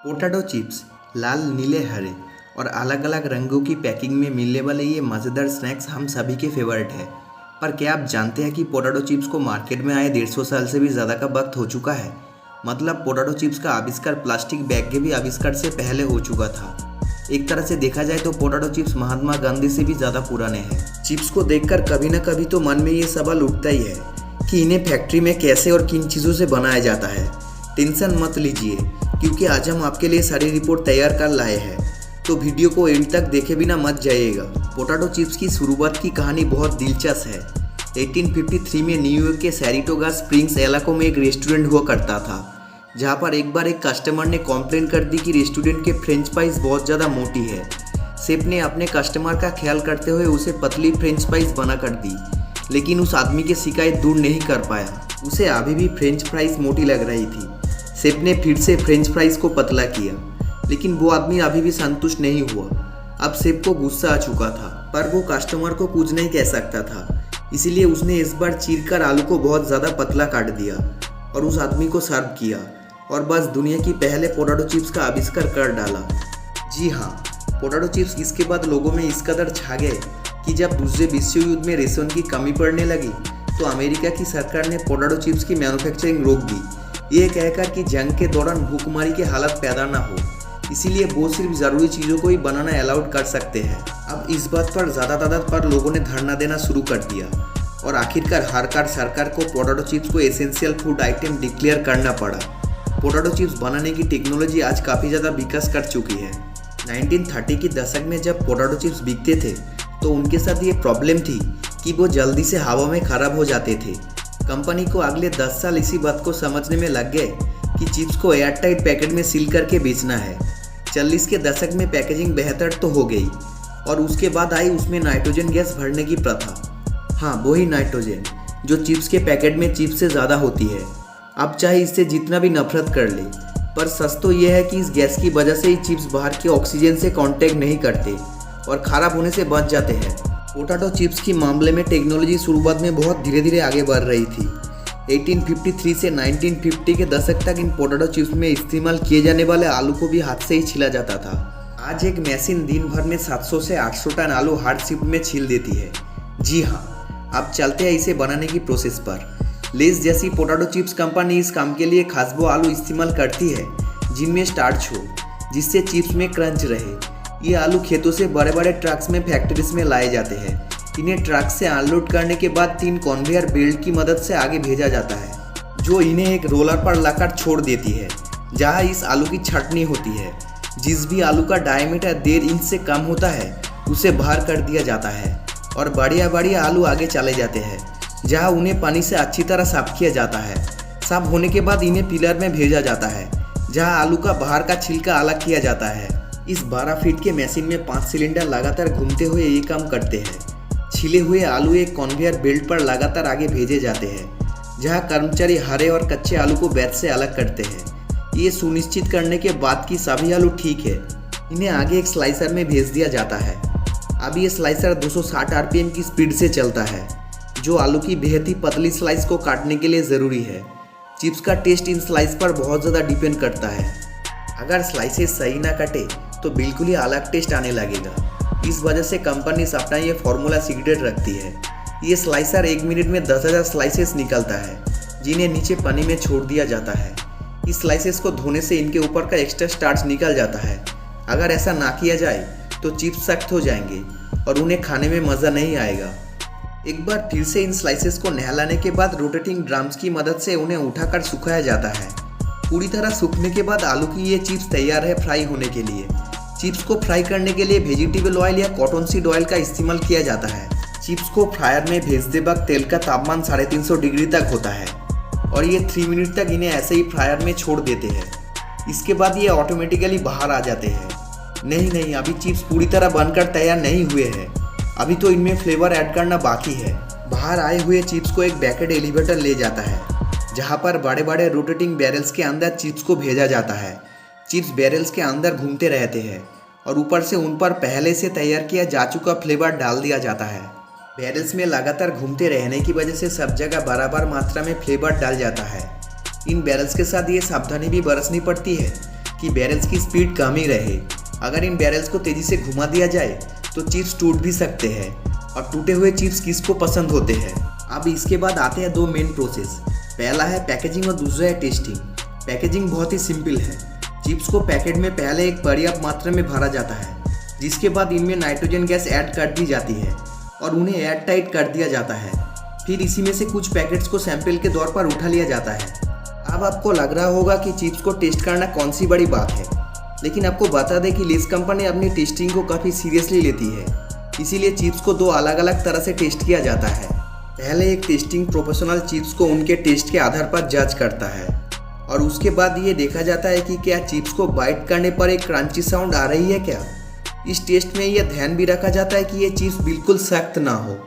Potato chips लाल, नीले, हरे और अलग अलग रंगों की पैकिंग में मिलने वाले ये मज़ेदार स्नैक्स हम सभी के फेवरेट है। पर क्या आप जानते हैं कि पोटैटो चिप्स को मार्केट में आए 150 साल से भी ज़्यादा का वक्त हो चुका है। मतलब पोटैटो चिप्स का आविष्कार प्लास्टिक बैग के भी आविष्कार से पहले हो चुका था। एक तरह से देखा जाए तो पोटैटो चिप्स महात्मा गांधी से भी ज़्यादा पुराने हैं। चिप्स को देखकर कभी ना कभी तो मन में ये सवाल उठता ही है कि इन्हें फैक्ट्री में कैसे और किन चीज़ों से बनाया जाता है। टेंशन मत लीजिए, क्योंकि आज हम आपके लिए सारी रिपोर्ट तैयार कर लाए हैं, तो वीडियो को एंड तक देखे बिना मत जाइएगा। पोटैटो चिप्स की शुरुआत की कहानी बहुत दिलचस्प है। 1853 में न्यूयॉर्क के सैरिटोगा स्प्रिंग्स इलाकों में एक रेस्टोरेंट हुआ करता था, जहां पर एक बार एक कस्टमर ने कंप्लेंट कर दी कि रेस्टोरेंट के फ्रेंच फ्राइज बहुत ज़्यादा मोटी है। शेफ ने अपने कस्टमर का ख्याल करते हुए उसे पतली फ्रेंच फ्राइज बना कर दी, लेकिन उस आदमी की शिकायत दूर नहीं कर पाया। उसे अभी भी फ्रेंच फ्राइज मोटी लग रही थी। शेफ ने फिर से फ्रेंच फ्राइज को पतला किया, लेकिन वो आदमी अभी भी संतुष्ट नहीं हुआ। अब शेफ को गुस्सा आ चुका था, पर वो कस्टमर को कुछ नहीं कह सकता था, इसीलिए उसने इस बार चीरकर आलू को बहुत ज़्यादा पतला काट दिया और उस आदमी को सर्व किया, और बस दुनिया की पहले पोटैटो चिप्स का आविष्कार कर डाला। जी हाँ, पोटैटो चिप्स इसके बाद लोगों में इस कदर छा गए कि जब दूसरे विश्व युद्ध में रेशम की कमी पड़ने लगी तो अमेरिका की सरकार ने पोटैटो चिप्स की मैन्युफैक्चरिंग रोक दी, ये कहकर कि जंग के दौरान भूखमरी की हालत पैदा ना हो, इसीलिए वो सिर्फ ज़रूरी चीज़ों को ही बनाना अलाउड कर सकते हैं। अब इस बात पर ज़्यादा तादाद पर लोगों ने धरना देना शुरू कर दिया और आखिरकार हारकर सरकार को पोटैटो चिप्स को एसेंशियल फूड आइटम डिक्लेयर करना पड़ा। पोटैटो चिप्स बनाने की टेक्नोलॉजी आज काफ़ी ज़्यादा विकास कर चुकी है। 1930 के दशक में जब पोटैटो चिप्स बिकते थे तो उनके साथ ये प्रॉब्लम थी कि वो जल्दी से हवा में ख़राब हो जाते थे। कंपनी को अगले 10 साल इसी बात को समझने में लग गए कि चिप्स को एयरटाइट पैकेट में सील करके बेचना है। 40 के दशक में पैकेजिंग बेहतर तो हो गई और उसके बाद आई उसमें नाइट्रोजन गैस भरने की प्रथा। हाँ, वही नाइट्रोजन जो चिप्स के पैकेट में चिप्स से ज़्यादा होती है। अब चाहे इससे जितना भी नफरत कर ले, पर सच तो यह है कि इस गैस की वजह से ही चिप्स बाहर के ऑक्सीजन से कांटेक्ट नहीं करते और ख़राब होने से बच जाते हैं। पोटैटो चिप्स के मामले में टेक्नोलॉजी शुरुआत में बहुत धीरे धीरे आगे बढ़ रही थी। 1853 से 1950 के दशक तक इन पोटैटो चिप्स में इस्तेमाल किए जाने वाले आलू को भी हाथ से ही छीला जाता था। आज एक मशीन दिन भर में 700 से 800 टन आलू हार्ड शिफ्ट में छील देती है। जी हाँ, अब चलते हैं इसे बनाने की प्रोसेस पर। लेस जैसी पोटैटो चिप्स कंपनी इस काम के लिए खास वो आलू इस्तेमाल करती है जिनमें स्टार्च हो, जिससे चिप्स में क्रंच रहे। ये आलू खेतों से बड़े बड़े ट्रक्स में फैक्ट्रीज में लाए जाते हैं। इन्हें ट्रक से अनलोड करने के बाद 3 कन्वेयर बेल्ट की मदद से आगे भेजा जाता है, जो इन्हें एक रोलर पर लाकर छोड़ देती है, जहां इस आलू की छटनी होती है। जिस भी आलू का डायमीटर 1.5 इंच से कम होता है उसे बाहर कर दिया जाता है और बढ़िया बढ़िया आलू आगे चले जाते हैं, जहाँ उन्हें पानी से अच्छी तरह साफ किया जाता है। साफ होने के बाद इन्हें पिलर में भेजा जाता है, जहाँ आलू का बाहर का छिलका अलग किया जाता है। इस 12 फीट के मशीन में 5 सिलेंडर लगातार घूमते हुए ये काम करते हैं। छिले हुए आलू एक कन्वेयर बेल्ट पर लगातार आगे भेजे जाते हैं, जहां कर्मचारी हरे और कच्चे आलू को बैच से अलग करते हैं। ये सुनिश्चित करने के बाद कि सभी आलू ठीक है, इन्हें आगे एक स्लाइसर में भेज दिया जाता है। अब ये स्लाइसर 260 आरपीएम की स्पीड से चलता है, जो आलू की बेहद ही पतली स्लाइस को काटने के लिए ज़रूरी है। चिप्स का टेस्ट इन स्लाइस पर बहुत ज़्यादा डिपेंड करता है। अगर स्लाइसेस सही ना कटे तो बिल्कुल ही अलग टेस्ट आने लगेगा। इस वजह से कंपनी अपना ये फॉर्मूला सीक्रेट रखती है। ये स्लाइसर 1 मिनट में 10,000 स्लाइसेस निकलता है, जिन्हें नीचे पानी में छोड़ दिया जाता है। इस स्लाइसेस को धोने से इनके ऊपर का एक्स्ट्रा स्टार्च निकल जाता है। अगर ऐसा ना किया जाए तो चिप्स सख्त हो जाएंगे और उन्हें खाने में मज़ा नहीं आएगा। एक बार फिर से इन स्लाइसेस को नहलाने के बाद रोटेटिंग ड्रम्स की मदद से उन्हें उठाकर सुखाया जाता है। पूरी तरह सूखने के बाद आलू की ये चिप्स तैयार है फ्राई होने के लिए। चिप्स को फ्राई करने के लिए वेजिटेबल ऑयल या कॉटन सीड ऑयल का इस्तेमाल किया जाता है। चिप्स को फ्रायर में भेजते वक्त तेल का तापमान 350 डिग्री तक होता है और ये 3 मिनट तक इन्हें ऐसे ही फ्रायर में छोड़ देते हैं। इसके बाद ये ऑटोमेटिकली बाहर आ जाते हैं। नहीं, अभी चिप्स पूरी तरह बनकर तैयार नहीं हुए हैं। अभी तो इनमें फ्लेवर ऐड करना बाकी है। बाहर आए हुए चिप्स को एक बैकेड एलिवेटर ले जाता है, जहाँ पर बड़े बड़े रोटेटिंग बैरल्स के अंदर चिप्स को भेजा जाता है। चिप्स बैरल्स के अंदर घूमते रहते हैं और ऊपर से उन पर पहले से तैयार किया जा चुका फ्लेवर डाल दिया जाता है। बैरल्स में लगातार घूमते रहने की वजह से सब जगह बराबर मात्रा में फ्लेवर डाल जाता है। इन बैरल्स के साथ ये सावधानी भी बरतनी पड़ती है कि बैरल्स की स्पीड कम ही रहे। अगर इन बैरल्स को तेज़ी से घुमा दिया जाए तो चिप्स टूट भी सकते हैं, और टूटे हुए चिप्स किसको पसंद होते हैं। अब इसके बाद आते हैं दो मेन प्रोसेस। पहला है पैकेजिंग और दूसरा है टेस्टिंग। पैकेजिंग बहुत ही सिंपल है। चिप्स को पैकेट में पहले एक पर्याप्त मात्रा में भरा जाता है, जिसके बाद इनमें नाइट्रोजन गैस ऐड कर दी जाती है और उन्हें एयर टाइट कर दिया जाता है। फिर इसी में से कुछ पैकेट्स को सैंपल के तौर पर उठा लिया जाता है। अब आपको लग रहा होगा कि चिप्स को टेस्ट करना कौन सी बड़ी बात है, लेकिन आपको बता दें कि लेस कंपनी अपनी टेस्टिंग को काफ़ी सीरियसली लेती है। इसीलिए चिप्स को दो अलग अलग तरह से टेस्ट किया जाता है। पहले एक टेस्टिंग प्रोफेशनल चिप्स को उनके टेस्ट के आधार पर जज करता है, और उसके बाद ये देखा जाता है कि क्या चिप्स को बाइट करने पर एक क्रंची साउंड आ रही है क्या। इस टेस्ट में यह ध्यान भी रखा जाता है कि ये चिप्स बिल्कुल सख्त ना हो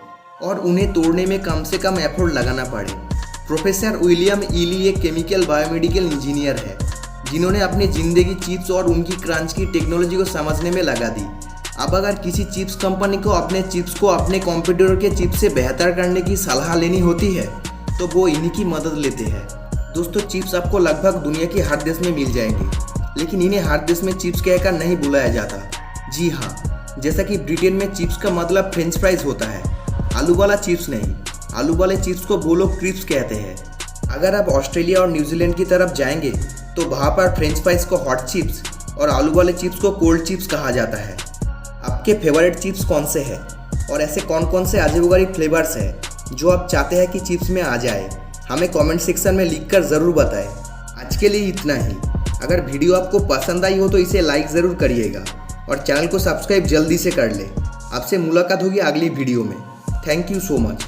और उन्हें तोड़ने में कम से कम एफर्ट लगाना पड़े। प्रोफेसर विलियम ईली एक केमिकल बायोमेडिकल इंजीनियर है, जिन्होंने अपनी ज़िंदगी चिप्स और उनकी क्रंच की टेक्नोलॉजी को समझने में लगा दी। अब अगर किसी चिप्स कंपनी को अपने चिप्स को अपने कॉम्पिटिटर के चिप्स से बेहतर करने की सलाह लेनी होती है तो वो इन्हीं की मदद लेते हैं। दोस्तों, चिप्स आपको लगभग दुनिया के हर देश में मिल जाएंगे, लेकिन इन्हें हर देश में चिप्स कहकर नहीं बुलाया जाता। जी हाँ, जैसा कि ब्रिटेन में चिप्स का मतलब फ्रेंच फ्राइज होता है, आलू वाला चिप्स नहीं। आलू वाले चिप्स को वो लोग क्रिस्प्स कहते हैं। अगर आप ऑस्ट्रेलिया और न्यूजीलैंड की तरफ जाएंगे तो वहाँ पर फ्रेंच फ्राइज को हॉट चिप्स और आलू वाले चिप्स को कोल्ड चिप्स कहा जाता है। आपके फेवरेट चिप्स कौन से हैं और ऐसे कौन कौन से अजीबोगरीब फ्लेवर्स हैं जो आप चाहते हैं कि चिप्स में आ जाए, हमें कमेंट सेक्शन में लिखकर ज़रूर बताएं। आज के लिए इतना ही। अगर वीडियो आपको पसंद आई हो तो इसे लाइक ज़रूर करिएगा और चैनल को सब्सक्राइब जल्दी से कर ले। आपसे मुलाकात होगी अगली वीडियो में। Thank you so much.